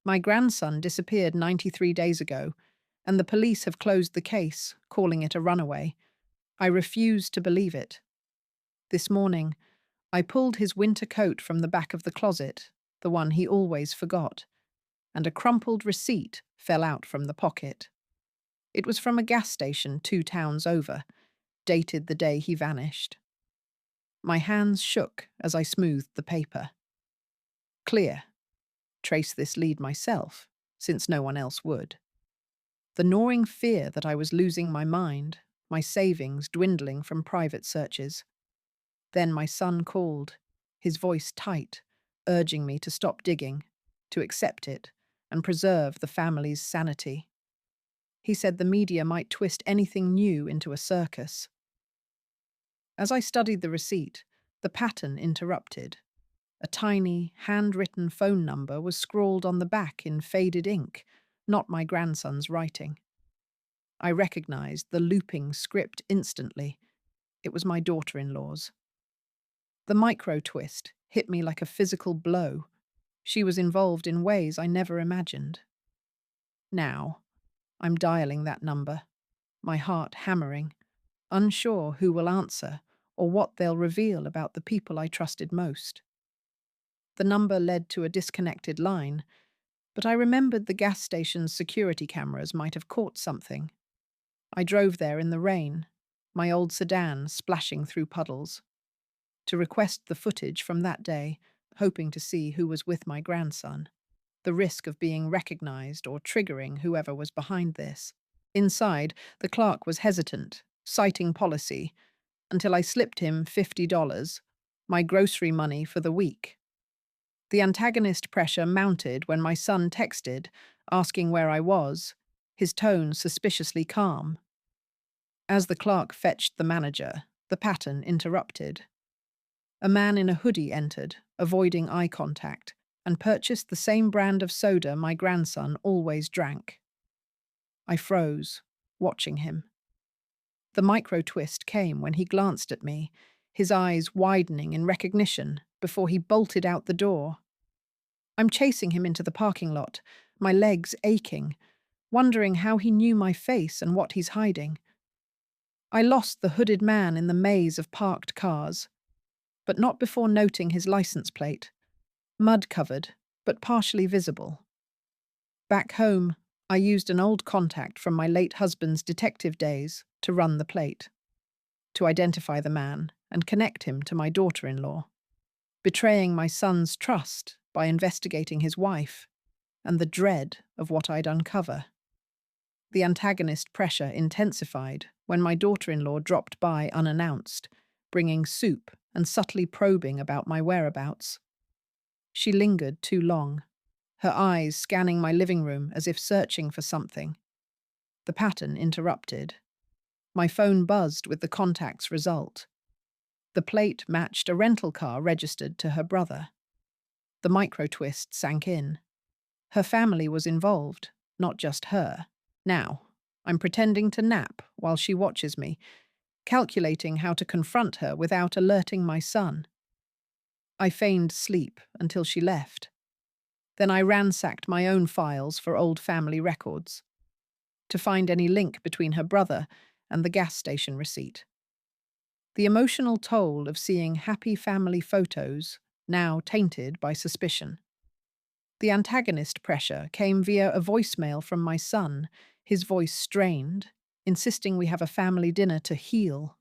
My grandson disappeared 93 days ago, and the police have closed the case, calling it a runaway. I refuse to believe it. This morning, I pulled his winter coat from the back of the closet, the one he always forgot, and a crumpled receipt fell out from the pocket. It was from a gas station 2 towns over, dated the day he vanished. My hands shook as I smoothed the paper. Clear. Trace this lead myself, since no one else would. The gnawing fear that I was losing my mind, my savings dwindling from private searches. Then my son called, his voice tight, urging me to stop digging, to accept it, and preserve the family's sanity. He said the media might twist anything new into a circus. As I studied the receipt, the pattern interrupted. A tiny, handwritten phone number was scrawled on the back in faded ink, not my grandson's writing. I recognized the looping script instantly. It was my daughter-in-law's. The micro-twist hit me like a physical blow. She was involved in ways I never imagined. Now, I'm dialing that number, my heart hammering, unsure who will answer or what they'll reveal about the people I trusted most. The number led to a disconnected line, but I remembered the gas station's security cameras might have caught something. I drove there in the rain, my old sedan splashing through puddles, to request the footage from that day, hoping to see who was with my grandson. The risk of being recognized or triggering whoever was behind this. Inside, the clerk was hesitant, citing policy, until I slipped him $50, my grocery money for the week. The antagonist pressure mounted when my son texted, asking where I was, his tone suspiciously calm. As the clerk fetched the manager, the pattern interrupted. A man in a hoodie entered, avoiding eye contact, and purchased the same brand of soda my grandson always drank. I froze, watching him. The micro-twist came when he glanced at me, his eyes widening in recognition before he bolted out the door. I'm chasing him into the parking lot, my legs aching, wondering how he knew my face and what he's hiding. I lost the hooded man in the maze of parked cars, but not before noting his license plate, mud-covered but partially visible. Back home, I used an old contact from my late husband's detective days to run the plate, to identify the man and connect him to my daughter-in-law, betraying my son's trust by investigating his wife and the dread of what I'd uncover. The antagonist pressure intensified when my daughter-in-law dropped by unannounced, bringing soup and subtly probing about my whereabouts. She lingered too long, her eyes scanning my living room as if searching for something. The pattern interrupted. My phone buzzed with the contact's result. The plate matched a rental car registered to her brother. The micro-twist sank in. Her family was involved, not just her. Now, I'm pretending to nap while she watches me, calculating how to confront her without alerting my son. I feigned sleep until she left. Then I ransacked my own files for old family records, to find any link between her brother and the gas station receipt. The emotional toll of seeing happy family photos, now tainted by suspicion. The antagonist pressure came via a voicemail from my son, his voice strained, insisting we have a family dinner to heal.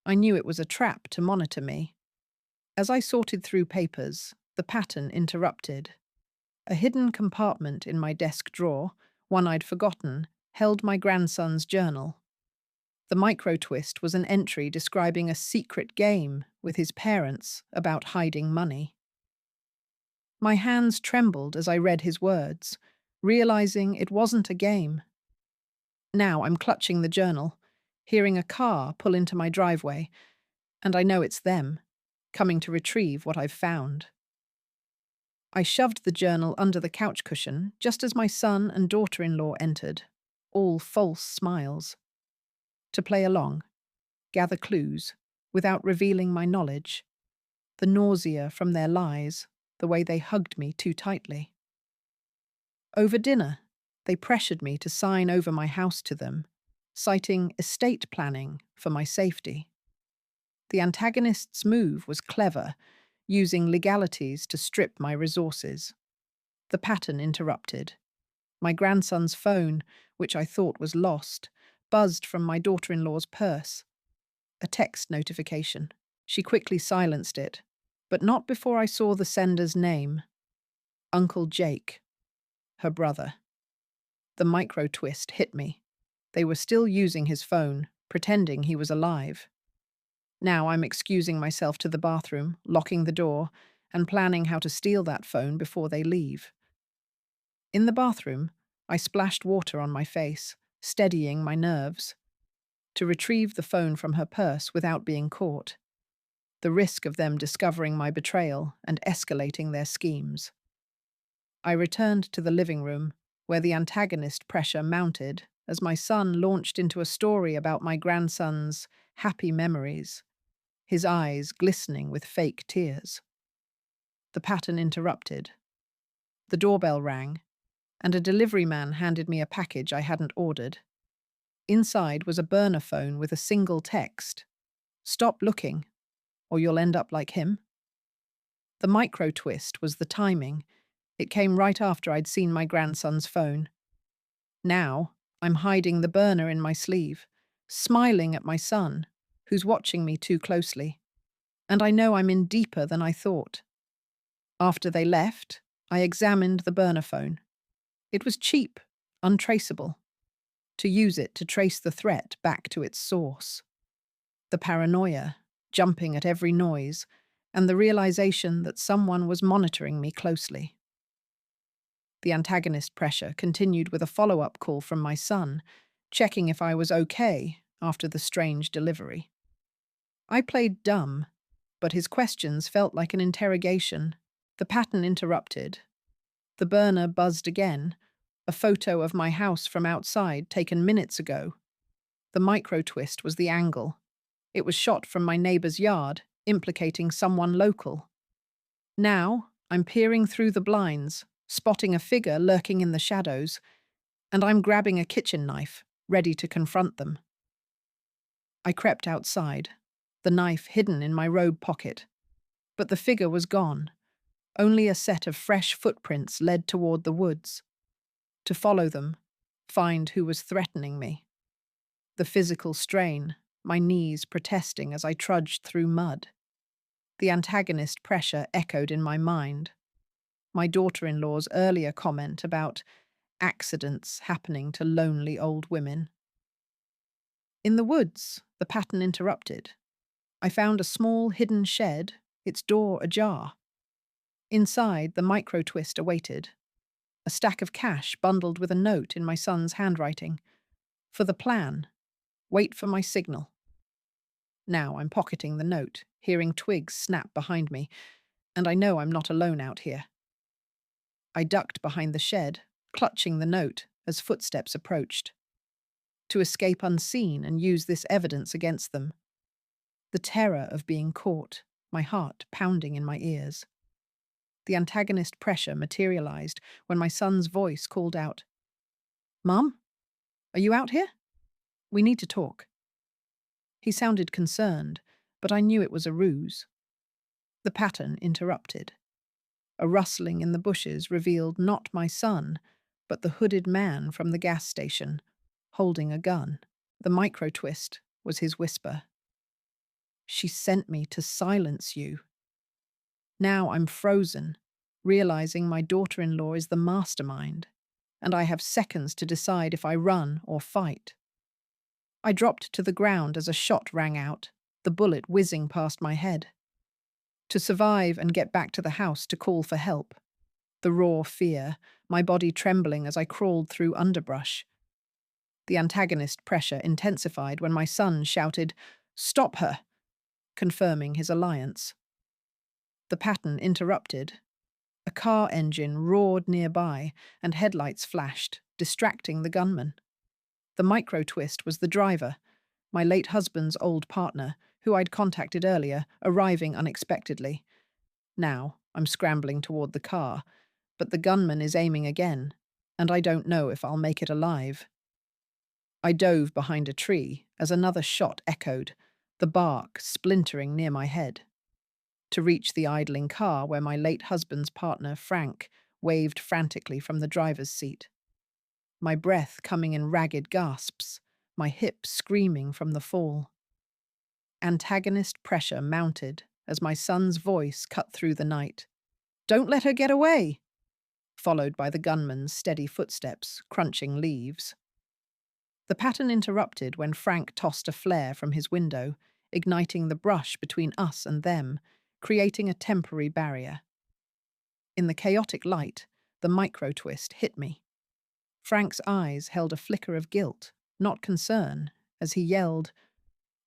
I knew it was a trap to monitor me. As I sorted through papers, the pattern interrupted. A hidden compartment in my desk drawer, one I'd forgotten, held my grandson's journal. The micro-twist was an entry describing a secret game with his parents about hiding money. My hands trembled as I read his words, realizing it wasn't a game. Now I'm clutching the journal, hearing a car pull into my driveway, and I know it's them, coming to retrieve what I've found. I shoved the journal under the couch cushion just as my son and daughter-in-law entered, all false smiles. To play along, gather clues, without revealing my knowledge. The nausea from their lies, the way they hugged me too tightly. Over dinner, they pressured me to sign over my house to them, citing estate planning for my safety. The antagonist's move was clever, using legalities to strip my resources. The pattern interrupted. My grandson's phone, which I thought was lost, buzzed from my daughter-in-law's purse. A text notification. She quickly silenced it, but not before I saw the sender's name. Uncle Jake, her brother. The micro-twist hit me. They were still using his phone, pretending he was alive. Now I'm excusing myself to the bathroom, locking the door, and planning how to steal that phone before they leave. In the bathroom, I splashed water on my face, steadying my nerves. To retrieve the phone from her purse without being caught. The risk of them discovering my betrayal and escalating their schemes. I returned to the living room, where the antagonist pressure mounted as my son launched into a story about my grandson's happy memories, his eyes glistening with fake tears. The pattern interrupted. The doorbell rang, and a delivery man handed me a package I hadn't ordered. Inside was a burner phone with a single text: "Stop looking, or you'll end up like him." The micro-twist was the timing. It came right after I'd seen my grandson's phone. Now, I'm hiding the burner in my sleeve, smiling at my son, who's watching me too closely. And I know I'm in deeper than I thought. After they left, I examined the burner phone. It was cheap, untraceable. To use it to trace the threat back to its source. The paranoia, jumping at every noise, and the realization that someone was monitoring me closely. The antagonist pressure continued with a follow-up call from my son, checking if I was okay after the strange delivery. I played dumb, but his questions felt like an interrogation. The pattern interrupted. The burner buzzed again, a photo of my house from outside taken minutes ago. The micro-twist was the angle. It was shot from my neighbor's yard, implicating someone local. Now, I'm peering through the blinds, spotting a figure lurking in the shadows, and I'm grabbing a kitchen knife, ready to confront them. I crept outside, the knife hidden in my robe pocket. But the figure was gone. Only a set of fresh footprints led toward the woods. To follow them, find who was threatening me. The physical strain, my knees protesting as I trudged through mud. The antagonist pressure echoed in my mind. My daughter-in-law's earlier comment about accidents happening to lonely old women. In the woods, the pattern interrupted. I found a small hidden shed, its door ajar. Inside, the micro-twist awaited. A stack of cash bundled with a note in my son's handwriting. For the plan. Wait for my signal. Now I'm pocketing the note, hearing twigs snap behind me, and I know I'm not alone out here. I ducked behind the shed, clutching the note as footsteps approached. To escape unseen and use this evidence against them. The terror of being caught, my heart pounding in my ears. The antagonist pressure materialized when my son's voice called out, "Mom, are you out here? We need to talk." He sounded concerned, but I knew it was a ruse. The pattern interrupted. A rustling in the bushes revealed not my son, but the hooded man from the gas station, holding a gun. The micro-twist was his whisper. "She sent me to silence you." Now I'm frozen, realizing my daughter-in-law is the mastermind, and I have seconds to decide if I run or fight. I dropped to the ground as a shot rang out, the bullet whizzing past my head. To survive and get back to the house to call for help. The raw fear, my body trembling as I crawled through underbrush. The antagonist pressure intensified when my son shouted, "Stop her!" confirming his alliance. The pattern interrupted. A car engine roared nearby and headlights flashed, distracting the gunman. The micro-twist was the driver, my late husband's old partner, who I'd contacted earlier, arriving unexpectedly. Now, I'm scrambling toward the car, but the gunman is aiming again. and I don't know if I'll make it alive. I dove behind a tree as another shot echoed, the bark splintering near my head, to reach the idling car where my late husband's partner, Frank, waved frantically from the driver's seat. My breath coming in ragged gasps, my hips screaming from the fall. Antagonist pressure mounted as my son's voice cut through the night. "Don't let her get away!" Followed by the gunman's steady footsteps, crunching leaves. The pattern interrupted when Frank tossed a flare from his window, igniting the brush between us and them, creating a temporary barrier. In the chaotic light, the micro-twist hit me. Frank's eyes held a flicker of guilt, not concern, as he yelled,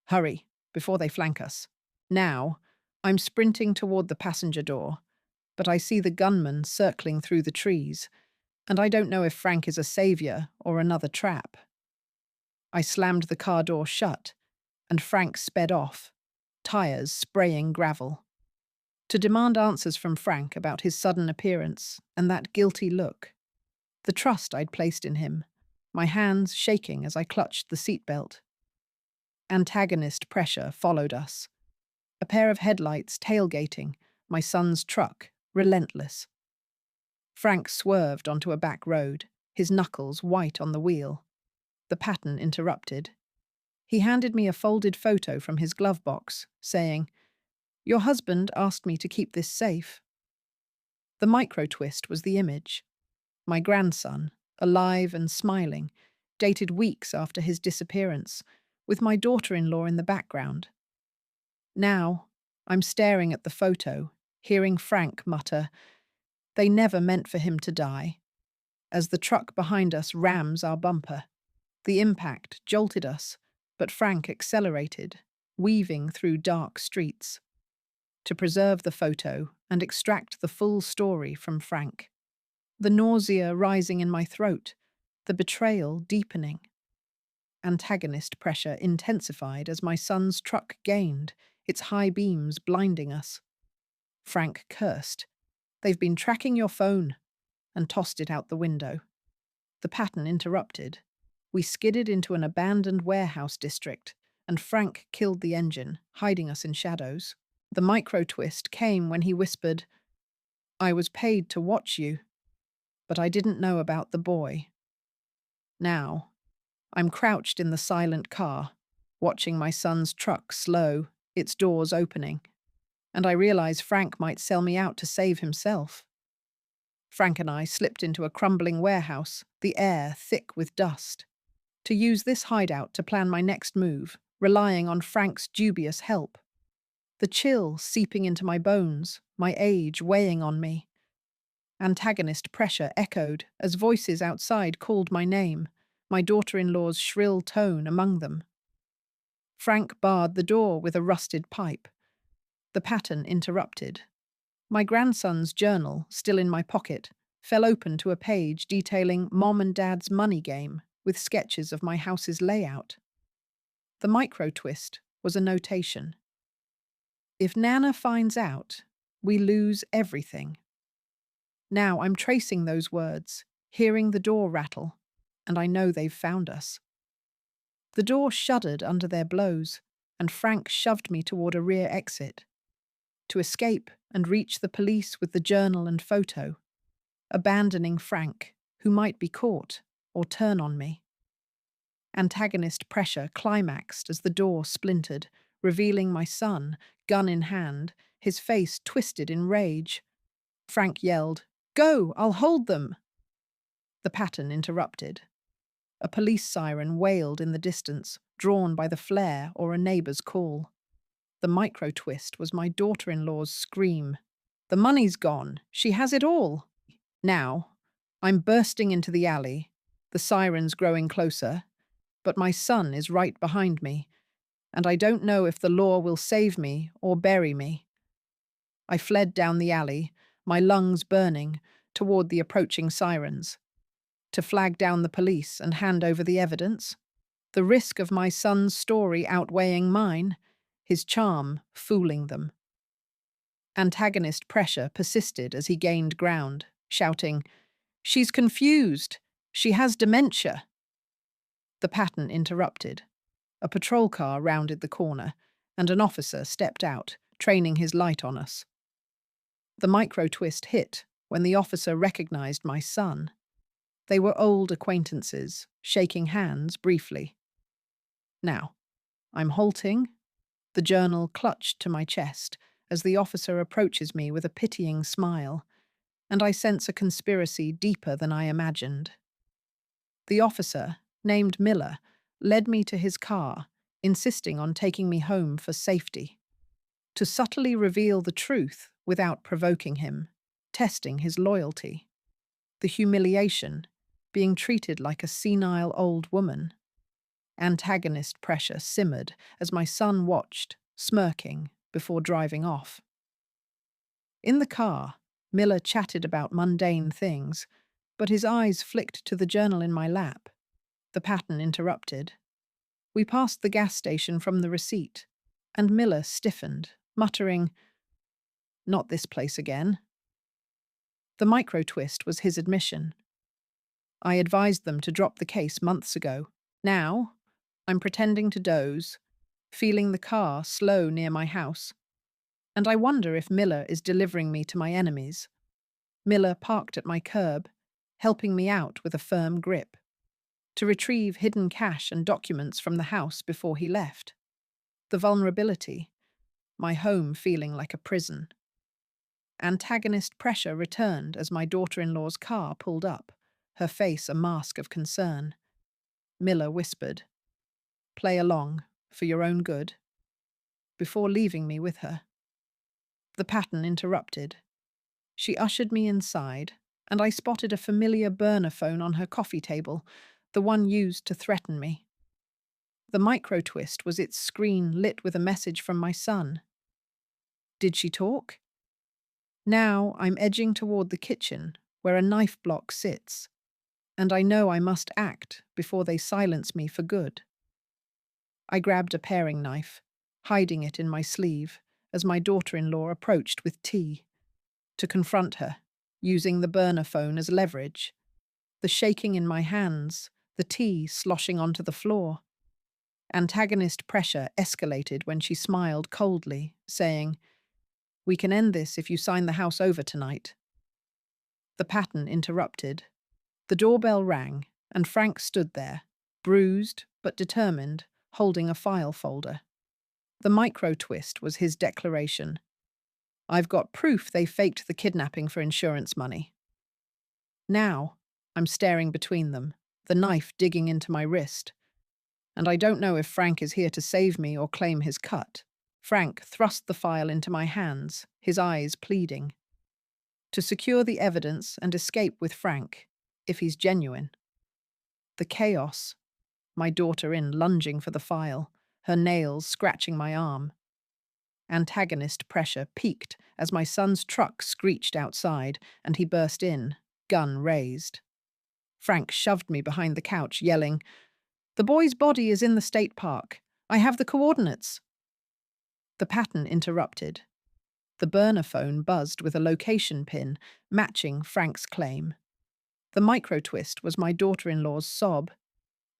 "Hurry, before they flank us." Now, I'm sprinting toward the passenger door, but I see the gunman circling through the trees, and I don't know if Frank is a savior or another trap. I slammed the car door shut, and Frank sped off, tires spraying gravel. To demand answers from Frank about his sudden appearance and that guilty look. The trust I'd placed in him, my hands shaking as I clutched the seatbelt. Antagonist pressure followed us. A pair of headlights tailgating, my son's truck, relentless. Frank swerved onto a back road, his knuckles white on the wheel. The pattern interrupted. He handed me a folded photo from his glove box, saying, "Your husband asked me to keep this safe." The micro-twist was the image. My grandson, alive and smiling, dated weeks after his disappearance, with my daughter-in-law in the background. Now, I'm staring at the photo, hearing Frank mutter, "They never meant for him to die," as the truck behind us rams our bumper. The impact jolted us, but Frank accelerated, weaving through dark streets. To preserve the photo and extract the full story from Frank. The nausea rising in my throat, the betrayal deepening. Antagonist pressure intensified as my son's truck gained, its high beams blinding us. Frank cursed, "They've been tracking your phone," and tossed it out the window. The pattern interrupted. We skidded into an abandoned warehouse district, and Frank killed the engine, hiding us in shadows. The micro-twist came when he whispered, "I was paid to watch you, but I didn't know about the boy." Now, I'm crouched in the silent car, watching my son's truck slow, its doors opening, and I realize Frank might sell me out to save himself. Frank and I slipped into a crumbling warehouse, the air thick with dust. To use this hideout to plan my next move, relying on Frank's dubious help. The chill seeping into my bones, my age weighing on me. Antagonist pressure echoed as voices outside called my name, my daughter-in-law's shrill tone among them. Frank barred the door with a rusted pipe. The pattern interrupted. My grandson's journal, still in my pocket, fell open to a page detailing Mom and Dad's money game with sketches of my house's layout. The micro-twist was a notation. "If Nana finds out, we lose everything." Now I'm tracing those words, hearing the door rattle, and I know they've found us. The door shuddered under their blows, and Frank shoved me toward a rear exit. To escape and reach the police with the journal and photo, abandoning Frank, who might be caught or turn on me. Antagonist pressure climaxed as the door splintered, revealing my son, gun in hand, his face twisted in rage. Frank yelled, "Go, I'll hold them!" The pattern interrupted. A police siren wailed in the distance, drawn by the flare or a neighbor's call. The micro-twist was my daughter-in-law's scream. "The money's gone. She has it all." Now, I'm bursting into the alley, the sirens growing closer, but my son is right behind me, and I don't know if the law will save me or bury me. I fled down the alley, my lungs burning, toward the approaching sirens. To flag down the police and hand over the evidence, the risk of my son's story outweighing mine, his charm fooling them. Antagonist pressure persisted as he gained ground, shouting, She's confused. She has dementia. The pattern interrupted. A patrol car rounded the corner, and an officer stepped out, training his light on us. The micro-twist hit when the officer recognized my son. They were old acquaintances, shaking hands briefly. Now, I'm halting, the journal clutched to my chest as the officer approaches me with a pitying smile, and I sense a conspiracy deeper than I imagined. The officer, named Miller, led me to his car, insisting on taking me home for safety. To subtly reveal the truth without provoking him, testing his loyalty. The humiliation, being treated like a senile old woman. Antagonist pressure simmered as my son watched, smirking, before driving off. In the car, Miller chatted about mundane things, but his eyes flicked to the journal in my lap. The pattern interrupted. We passed the gas station from the receipt, and Miller stiffened, muttering, "Not this place again." The micro-twist was his admission. I advised them to drop the case months ago. Now, I'm pretending to doze, feeling the car slow near my house. And I wonder if Miller is delivering me to my enemies. Miller parked at my curb, helping me out with a firm grip, to retrieve hidden cash and documents from the house before he left. The vulnerability, my home feeling like a prison. Antagonist pressure returned as my daughter-in-law's car pulled up, her face a mask of concern. Miller whispered, "Play along, for your own good," before leaving me with her. The pattern interrupted. She ushered me inside, and I spotted a familiar burner phone on her coffee table, the one used to threaten me. The micro-twist was its screen lit with a message from my son. Did she talk? Now I'm edging toward the kitchen, where a knife block sits, and I know I must act before they silence me for good. I grabbed a paring knife, hiding it in my sleeve, as my daughter-in-law approached with tea, to confront her, using the burner phone as leverage. The shaking in my hands, the tea sloshing onto the floor. Antagonist pressure escalated when she smiled coldly, saying, "We can end this if you sign the house over tonight." The pattern interrupted. The doorbell rang, and Frank stood there, bruised but determined, holding a file folder. The micro-twist was his declaration. "I've got proof they faked the kidnapping for insurance money." Now, I'm staring between them, the knife digging into my wrist. And I don't know if Frank is here to save me or claim his cut. Frank thrust the file into my hands, his eyes pleading. To secure the evidence and escape with Frank, if he's genuine. The chaos, my daughter lunging for the file, her nails scratching my arm. Antagonist pressure peaked as my son's truck screeched outside and he burst in, gun raised. Frank shoved me behind the couch, yelling, "The boy's body is in the state park. I have the coordinates." The pattern interrupted. The burner phone buzzed with a location pin, matching Frank's claim. The micro-twist was my daughter-in-law's sob.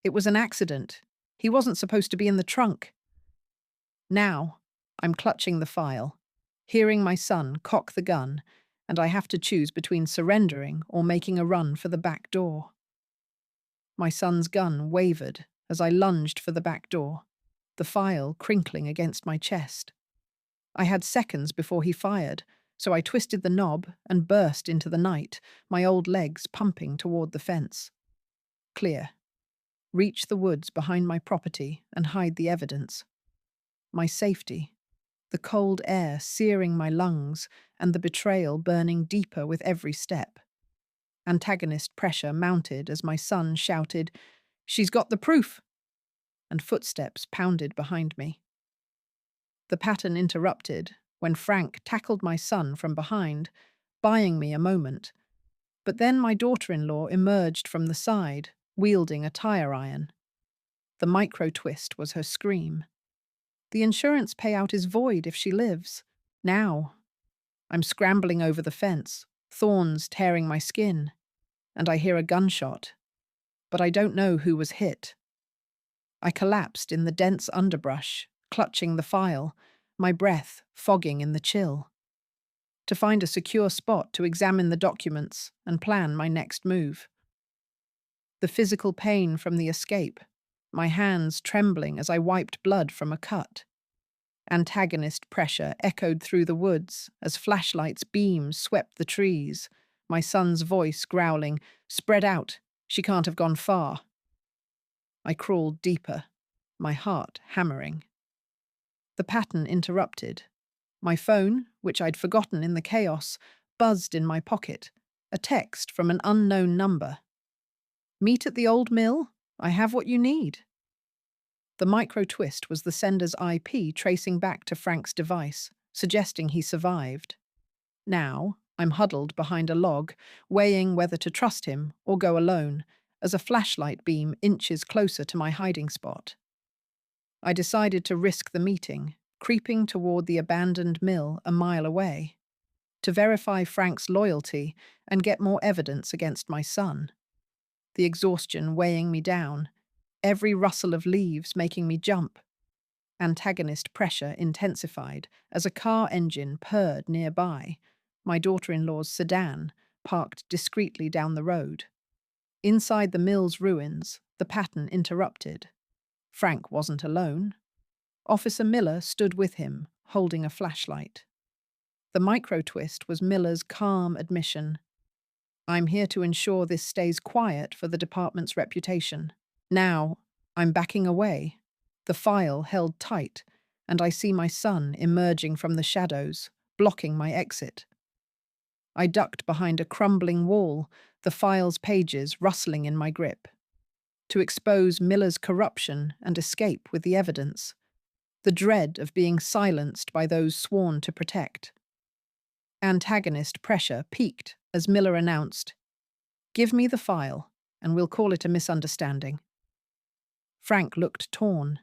It was an accident. He wasn't supposed to be in the trunk. Now, I'm clutching the file, hearing my son cock the gun, and I have to choose between surrendering or making a run for the back door. My son's gun wavered as I lunged for the back door, the file crinkling against my chest. I had seconds before he fired, so I twisted the knob and burst into the night, my old legs pumping toward the fence. Clear. Reach the woods behind my property and hide the evidence. My safety, the cold air searing my lungs and the betrayal burning deeper with every step. Antagonist pressure mounted as my son shouted, "She's got the proof!" and footsteps pounded behind me. The pattern interrupted when Frank tackled my son from behind, buying me a moment. But then my daughter-in-law emerged from the side, wielding a tire iron. The micro-twist was her scream. "The insurance payout is void if she lives. Now." I'm scrambling over the fence, thorns tearing my skin. and I hear a gunshot, but I don't know who was hit. I collapsed in the dense underbrush, clutching the file, my breath fogging in the chill. To find a secure spot to examine the documents and plan my next move. The physical pain from the escape, my hands trembling as I wiped blood from a cut. Antagonist pressure echoed through the woods as flashlights' beams swept the trees, my son's voice growling, "Spread out, she can't have gone far." I crawled deeper, my heart hammering. The pattern interrupted. My phone, which I'd forgotten in the chaos, buzzed in my pocket, a text from an unknown number. "Meet at the old mill? I have what you need." The micro twist was the sender's IP tracing back to Frank's device, suggesting he survived. Now, I'm huddled behind a log, weighing whether to trust him or go alone, as a flashlight beam inches closer to my hiding spot. I decided to risk the meeting, creeping toward the abandoned mill a mile away, to verify Frank's loyalty and get more evidence against my son. The exhaustion weighing me down, every rustle of leaves making me jump. Antagonist pressure intensified as a car engine purred nearby, my daughter-in-law's sedan, parked discreetly down the road. Inside the mill's ruins, the pattern interrupted. Frank wasn't alone. Officer Miller stood with him, holding a flashlight. The micro-twist was Miller's calm admission. "I'm here to ensure this stays quiet for the department's reputation." Now, I'm backing away, the file held tight, and I see my son emerging from the shadows, blocking my exit. I ducked behind a crumbling wall, the file's pages rustling in my grip, to expose Miller's corruption and escape with the evidence, the dread of being silenced by those sworn to protect. Antagonist pressure peaked as Miller announced, "Give me the file, and we'll call it a misunderstanding." Frank looked torn,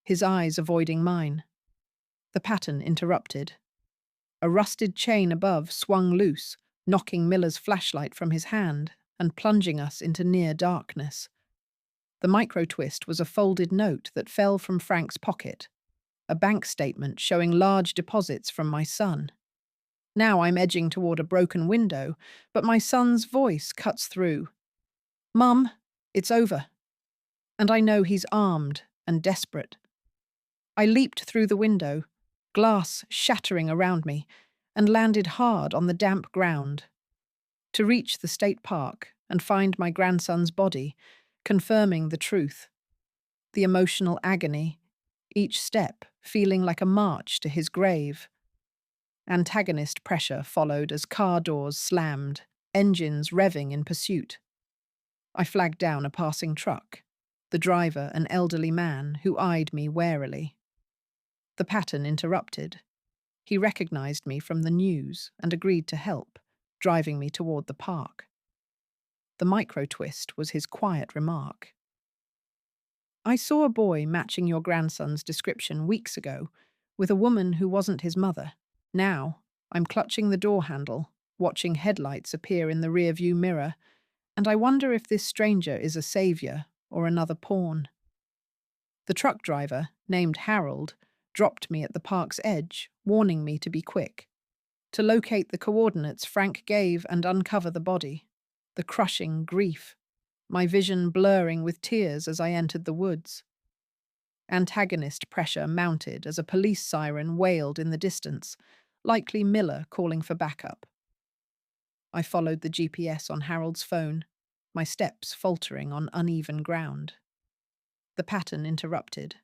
his eyes avoiding mine. The pattern interrupted. A rusted chain above swung loose, knocking Miller's flashlight from his hand and plunging us into near darkness. The micro-twist was a folded note that fell from Frank's pocket, a bank statement showing large deposits from my son. Now I'm edging toward a broken window, but my son's voice cuts through. "Mum, it's over." And I know he's armed and desperate. I leaped through the window, glass shattering around me, and landed hard on the damp ground. To reach the state park and find my grandson's body, confirming the truth. The emotional agony, each step feeling like a march to his grave. Antagonist pressure followed as car doors slammed, engines revving in pursuit. I flagged down a passing truck, the driver an elderly man who eyed me warily. The pattern interrupted. He recognized me from the news and agreed to help, driving me toward the park. The micro-twist was his quiet remark. "I saw a boy matching your grandson's description weeks ago, with a woman who wasn't his mother. Now, I'm clutching the door handle, watching headlights appear in the rearview mirror, and I wonder if this stranger is a savior or another pawn." The truck driver, named Harold, dropped me at the park's edge, warning me to be quick. To locate the coordinates Frank gave and uncover the body. The crushing grief, my vision blurring with tears as I entered the woods. Antagonist pressure mounted as a police siren wailed in the distance, likely Miller calling for backup. I followed the GPS on Harold's phone, my steps faltering on uneven ground. The pattern interrupted.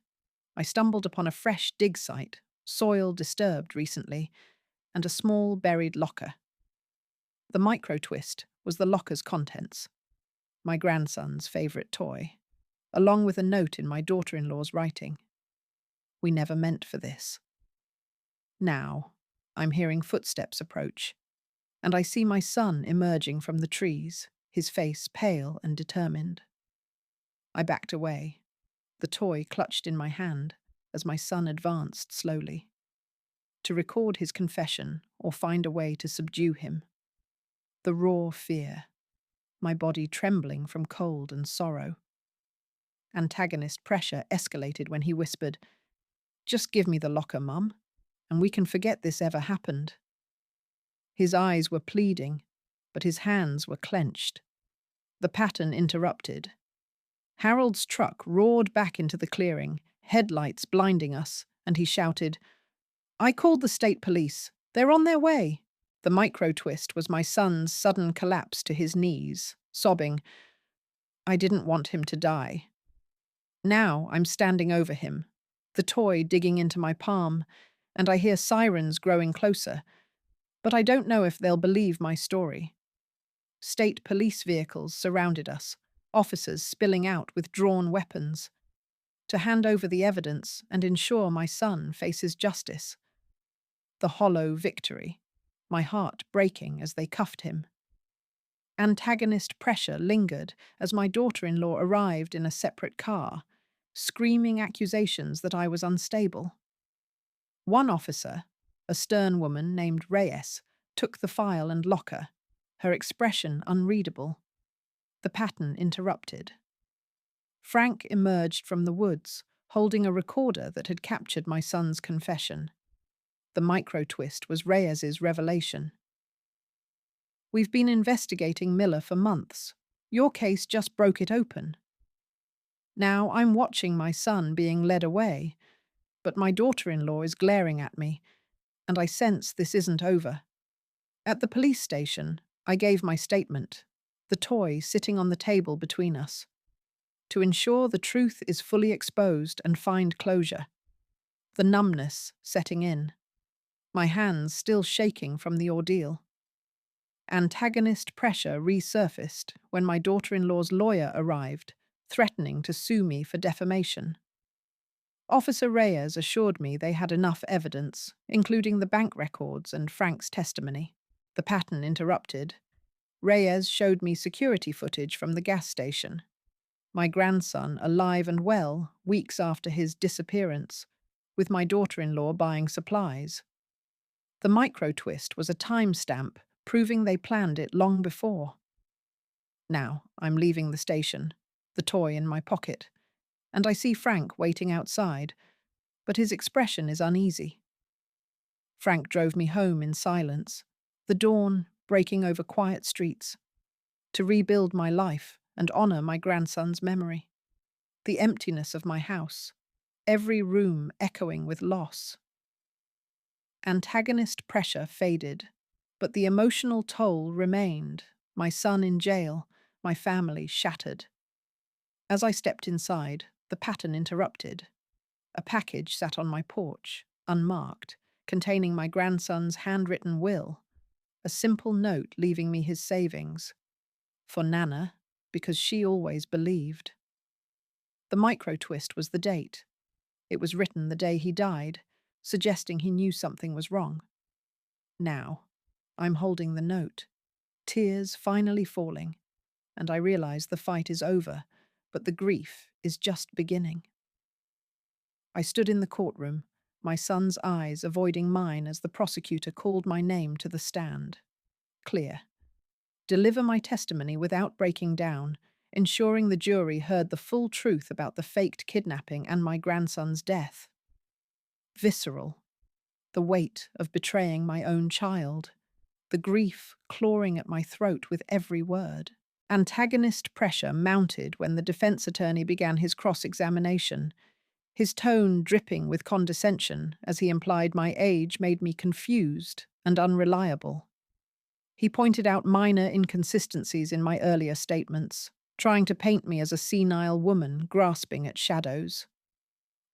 I stumbled upon a fresh dig site, soil disturbed recently, and a small buried locker. The micro-twist was the locker's contents, my grandson's favourite toy, along with a note in my daughter-in-law's writing. "We never meant for this." Now, I'm hearing footsteps approach, and I see my son emerging from the trees, his face pale and determined. I backed away, the toy clutched in my hand as my son advanced slowly, to record his confession or find a way to subdue him. The raw fear, my body trembling from cold and sorrow. Antagonist pressure escalated when he whispered, "Just give me the locker, Mum, and we can forget this ever happened." His eyes were pleading, but his hands were clenched. The pattern interrupted. Harold's truck roared back into the clearing, headlights blinding us, and he shouted, "I called the state police. They're on their way." The micro-twist was my son's sudden collapse to his knees, sobbing, "I didn't want him to die." Now I'm standing over him, the toy digging into my palm, and I hear sirens growing closer, but I don't know if they'll believe my story. State police vehicles surrounded us, officers spilling out with drawn weapons, to hand over the evidence and ensure my son faces justice. The hollow victory, my heart breaking as they cuffed him. Antagonist pressure lingered as my daughter-in-law arrived in a separate car, screaming accusations that I was unstable. One officer, a stern woman named Reyes, took the file and locker, her expression unreadable. The pattern interrupted. Frank emerged from the woods, holding a recorder that had captured my son's confession. The micro-twist was Reyes's revelation. "We've been investigating Miller for months. Your case just broke it open. Now I'm watching my son being led away, but my daughter-in-law is glaring at me, and I sense this isn't over." At the police station, I gave my statement, the toy sitting on the table between us. To ensure the truth is fully exposed and find closure. The numbness setting in. My hands still shaking from the ordeal. Antagonist pressure resurfaced when my daughter-in-law's lawyer arrived, threatening to sue me for defamation. Officer Reyes assured me they had enough evidence, including the bank records and Frank's testimony. The pattern interrupted. Reyes showed me security footage from the gas station. My grandson alive and well weeks after his disappearance, with my daughter-in-law buying supplies. The micro-twist was a timestamp proving they planned it long before. Now I'm leaving the station, the toy in my pocket, and I see Frank waiting outside, but his expression is uneasy. Frank drove me home in silence, the dawn breaking over quiet streets, to rebuild my life and honor my grandson's memory. The emptiness of my house, every room echoing with loss. Antagonist pressure faded, but the emotional toll remained, my son in jail, my family shattered. As I stepped inside, the pattern interrupted. A package sat on my porch, unmarked, containing my grandson's handwritten will, a simple note leaving me his savings. For Nana, because she always believed. The micro-twist was the date. It was written the day he died, suggesting he knew something was wrong. Now, I'm holding the note, tears finally falling, and I realize the fight is over, but the grief is just beginning. I stood in the courtroom, my son's eyes avoiding mine as the prosecutor called my name to the stand. Clear. Deliver my testimony without breaking down, ensuring the jury heard the full truth about the faked kidnapping and my grandson's death. Visceral. The weight of betraying my own child. The grief clawing at my throat with every word. Antagonist pressure mounted when the defense attorney began his cross-examination, his tone dripping with condescension as he implied my age made me confused and unreliable. He pointed out minor inconsistencies in my earlier statements, trying to paint me as a senile woman grasping at shadows.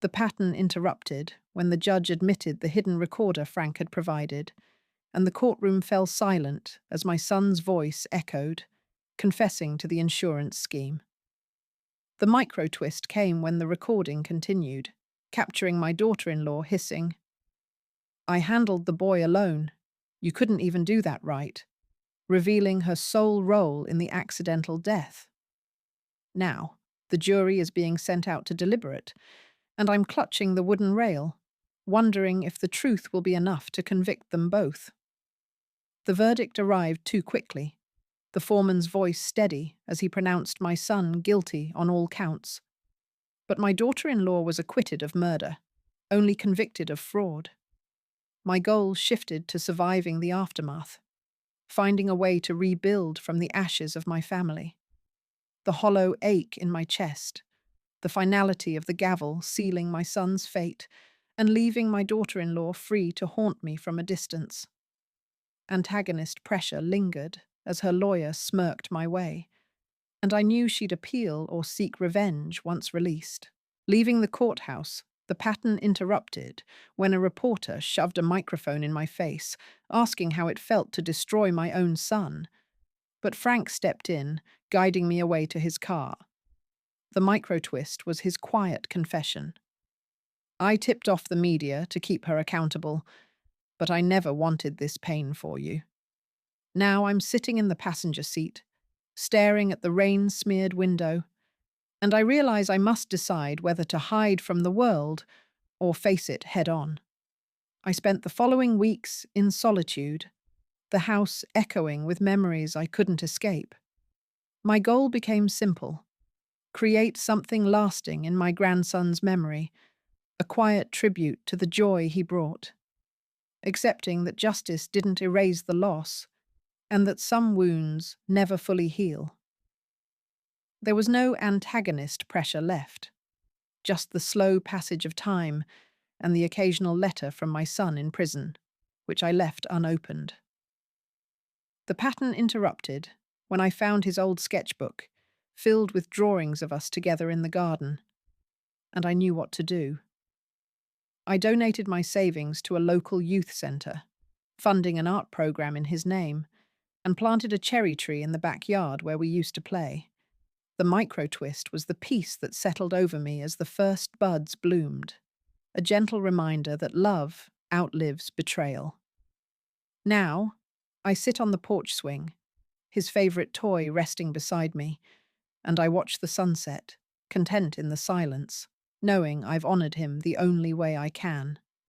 The pattern interrupted when the judge admitted the hidden recorder Frank had provided, and the courtroom fell silent as my son's voice echoed, confessing to the insurance scheme. The micro-twist came when the recording continued, capturing my daughter-in-law hissing, "I handled the boy alone. You couldn't even do that right," revealing her sole role in the accidental death. Now, the jury is being sent out to deliberate, and I'm clutching the wooden rail, wondering if the truth will be enough to convict them both. The verdict arrived too quickly. the foreman's voice steady as he pronounced my son guilty on all counts. But my daughter-in-law was acquitted of murder, only convicted of fraud. My goal shifted to surviving the aftermath, finding a way to rebuild from the ashes of my family. The hollow ache in my chest, the finality of the gavel sealing my son's fate, and leaving my daughter-in-law free to haunt me from a distance. Antagonist pressure lingered as her lawyer smirked my way, and I knew she'd appeal or seek revenge once released. Leaving the courthouse, the pattern interrupted when a reporter shoved a microphone in my face, asking how it felt to destroy my own son. But Frank stepped in, guiding me away to his car. The micro-twist was his quiet confession. I tipped off the media to keep her accountable, but I never wanted this pain for you. Now I'm sitting in the passenger seat, staring at the rain-smeared window, and I realize I must decide whether to hide from the world or face it head-on. I spent the following weeks in solitude, the house echoing with memories I couldn't escape. My goal became simple: create something lasting in my grandson's memory, a quiet tribute to the joy he brought, accepting that justice didn't erase the loss, and that some wounds never fully heal. There was no antagonist pressure left, just the slow passage of time and the occasional letter from my son in prison, which I left unopened. The pattern interrupted when I found his old sketchbook, filled with drawings of us together in the garden, and I knew what to do. I donated my savings to a local youth centre, funding an art program in his name, and planted a cherry tree in the backyard where we used to play. The micro-twist was the peace that settled over me as the first buds bloomed, a gentle reminder that love outlives betrayal. Now, I sit on the porch swing, his favourite toy resting beside me, and I watch the sunset, content in the silence, knowing I've honoured him the only way I can.